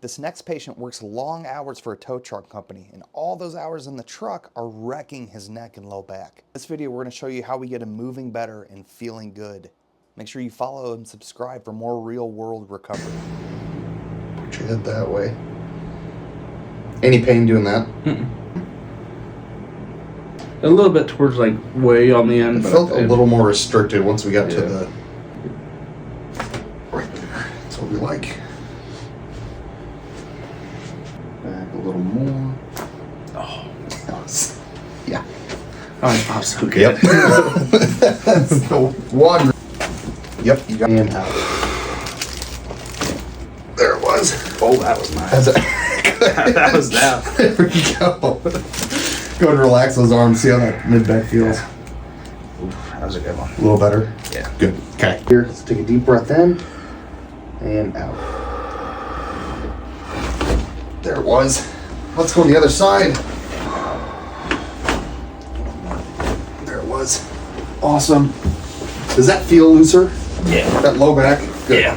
This next patient works long hours for a tow truck company, and all those hours in the truck are wrecking his neck and low back. This video, we're gonna show you how we get him moving better and feeling good. Make sure you follow and subscribe for more real-world recovery. Put your head that way. Any pain doing that? A little bit towards like way on the end. It felt a little more restricted once we got to the right there. That's what we like. Back a little more. Oh, That was, yeah. I was so good. Yep. That's the one. Yep. You got and out. There it was. Oh, that was nice. That was that. There we go. Go and relax those arms. See how that mid-back feels. Oof, that was a good one. A little better? Yeah. Good. Okay. Here, let's take a deep breath in and out. There it was. Let's go on the other side. There it was. Awesome. Does that feel looser? Yeah. That low back? Good. Yeah.